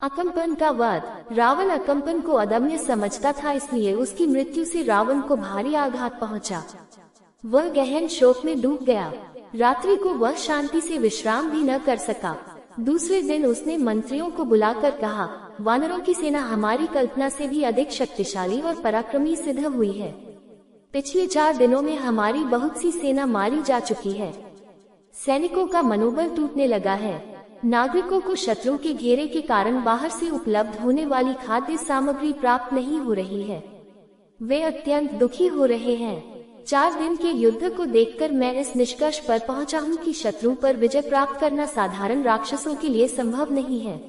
अकम्पन का वध। रावण अकम्पन को अदम्य समझता था, इसलिए उसकी मृत्यु से रावण को भारी आघात पहुंचा। वह गहन शोक में डूब गया। रात्रि को वह शांति से विश्राम भी न कर सका। दूसरे दिन उसने मंत्रियों को बुलाकर कहा, वानरों की सेना हमारी कल्पना से भी अधिक शक्तिशाली और पराक्रमी सिद्ध हुई है। पिछले 4 दिनों में हमारी बहुत सी सेना मारी जा चुकी है। सैनिकों का मनोबल टूटने लगा है। नागरिकों को शत्रु के घेरे के कारण बाहर से उपलब्ध होने वाली खाद्य सामग्री प्राप्त नहीं हो रही है। वे अत्यंत दुखी हो रहे हैं। 4 दिन के युद्ध को देखकर मैं इस निष्कर्ष पर पहुंचा हूं कि शत्रु पर विजय प्राप्त करना साधारण राक्षसों के लिए संभव नहीं है।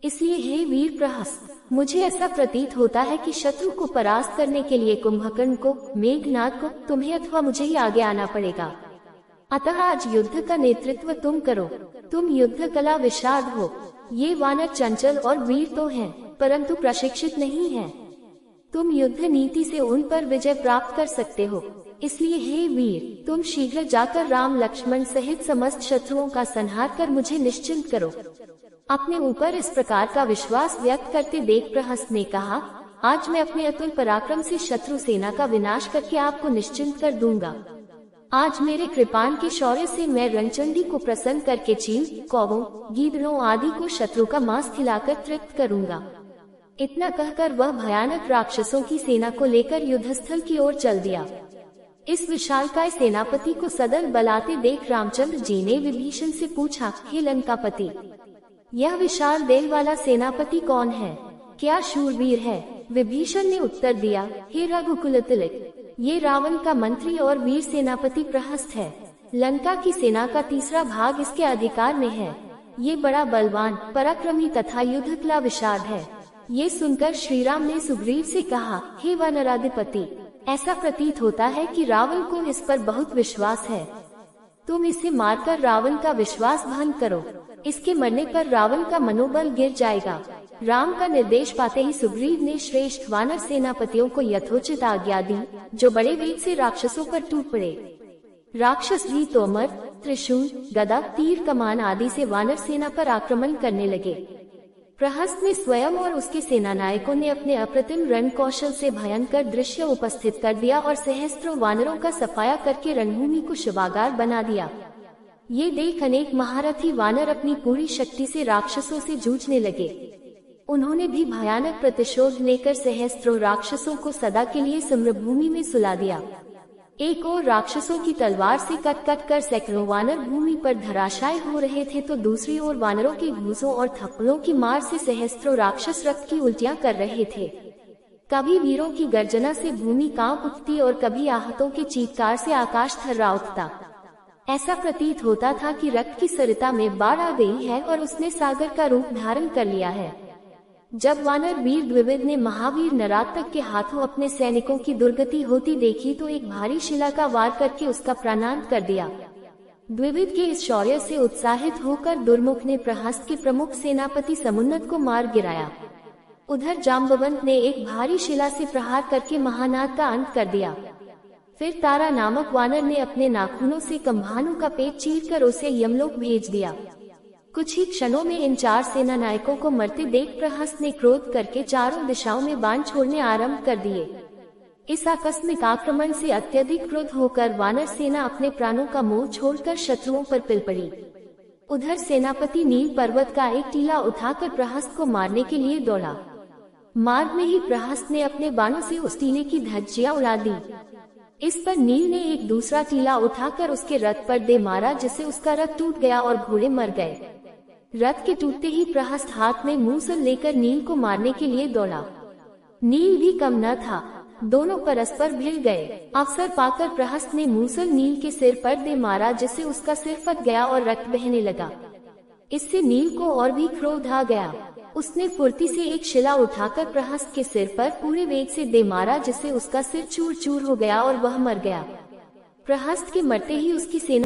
इसलिए हे वीर प्रहस्त, मुझे ऐसा प्रतीत होता है कि शत्रु को परास्त करने के लिए कुंभकर्ण को, मेघनाद को, तुम्हें अथवा मुझे ही आगे आना पड़ेगा। अतः आज युद्ध का नेतृत्व तुम करो। तुम युद्ध कला विशारद हो। ये वानर चंचल और वीर तो हैं, परंतु प्रशिक्षित नहीं हैं। तुम युद्ध नीति से उन पर विजय प्राप्त कर सकते हो। इसलिए हे वीर, तुम शीघ्र जाकर राम लक्ष्मण सहित समस्त शत्रुओं का संहार कर मुझे निश्चिंत करो। अपने ऊपर इस प्रकार का विश्वास व्यक्त करते देख प्रहस्त ने कहा, आज मैं अपने अतुल पराक्रम से शत्रु सेना का विनाश करके आपको निश्चिंत कर दूंगा। आज मेरे कृपाण के शौर्य से मैं रणचंडी को प्रसन्न करके चील, कौवों, गीदड़ों आदि को शत्रु का मांस खिलाकर तृप्त करूंगा। इतना कहकर वह भयानक राक्षसों की सेना को लेकर युद्धस्थल की ओर चल दिया। इस विशालकाय सेनापति को सदल बलाते देख रामचंद्र जी ने विभीषण से पूछा, हे लंकापति, यह विशाल देह वाला सेनापति कौन है? क्या शूरवीर है? विभीषण ने उत्तर दिया, हे रघुकुल तिलक, ये रावण का मंत्री और वीर सेनापति प्रहस्त है। लंका की सेना का 3रा भाग इसके अधिकार में है। ये बड़ा बलवान, पराक्रमी तथा युद्ध कला विशारद है। ये सुनकर श्रीराम ने सुग्रीव से कहा, हे वानराधिपति, ऐसा प्रतीत होता है कि रावण को इस पर बहुत विश्वास है। तुम इसे मारकर रावण का विश्वास भंग करो। इसके मरने पर रावण का मनोबल गिर जाएगा। राम का निर्देश पाते ही सुग्रीव ने श्रेष्ठ वानर सेनापतियों को यथोचित आज्ञा दी, जो बड़े वेग से राक्षसों पर टूट पड़े। राक्षस भी तोमर, त्रिशूल, गदा, तीर कमान आदि से वानर सेना पर आक्रमण करने लगे। प्रहस्त ने स्वयं और उसके सेनानायकों ने अपने अप्रतिम रण कौशल से भयंकर दृश्य उपस्थित कर दिया और सहस्त्रों वानरों का सफाया करके रणभूमि को शवागार बना दिया। ये देख अनेक महारथी वानर अपनी पूरी शक्ति से राक्षसों से जूझने लगे। उन्होंने भी भयानक प्रतिशोध लेकर सहस्त्रों राक्षसों को सदा के लिए समरभूमि में सुला दिया। एक ओर राक्षसों की तलवार से कट कट कर सैकड़ों वानर भूमि पर धराशायी हो रहे थे, तो दूसरी ओर वानरों के घूंसों और थप्पड़ों की मार से सहस्त्रों राक्षस रक्त की उल्टियां कर रहे थे। कभी वीरों की गर्जना से भूमि कांप उठती और कभी आहतों के चीत्कार से आकाश थर्रा उठता। ऐसा प्रतीत होता था कि रक्त की सरिता में बाढ़ आ गई है और उसने सागर का रूप धारण कर लिया है। जब वानर वीर द्विविद ने महावीर नरातक के हाथों अपने सैनिकों की दुर्गति होती देखी, तो एक भारी शिला का वार करके उसका प्राणांत कर दिया। द्विविद के इस शौर्य से उत्साहित होकर दुर्मुख ने प्रहस्त के प्रमुख सेनापति समुन्नत को मार गिराया। उधर जाम्बवंत ने एक भारी शिला से प्रहार करके महानाद का अंत कर दिया। फिर तारा नामक वानर ने अपने नाखूनों से कंभानु का पेट चीरकर उसे यमलोक भेज दिया। कुछ ही क्षणों में इन 4 सेना नायकों को मरते देख प्रहस्त ने क्रोध करके चारों दिशाओं में बाण छोड़ने आरंभ कर दिए। इस आकस्मिक आक्रमण से अत्यधिक क्रोध होकर वानर सेना अपने प्राणों का मोह छोड़कर शत्रुओं पर पिल पड़ी। उधर सेनापति नील पर्वत का एक टीला उठाकर प्रहस्त को मारने के लिए दौड़ा। मार्ग में ही प्रहस्त ने अपने बाणों से उस टीले की धज्जियां उड़ा दी। इस पर नील ने एक दूसरा टीला उठाकर उसके रथ पर दे मारा, जिससे उसका रथ टूट गया और घोड़े मर गए। रथ के टूटते ही प्रहस्त हाथ में मूसल लेकर नील को मारने के लिए दौड़ा। नील भी कम न था, दोनों परस्पर भिड़ गए। अवसर पाकर प्रहस्त ने मूसल नील के सिर पर दे मारा, जिससे उसका सिर फट गया और रक्त बहने लगा। इससे नील को और भी क्रोध आ गया। उसने फुर्ती से एक शिला उठाकर प्रहस्त के सिर पर पूरे वेग से दे मारा, जिससे उसका सिर चूर चूर हो गया और वह मर गया। प्रहस्त के मरते ही उसकी सेना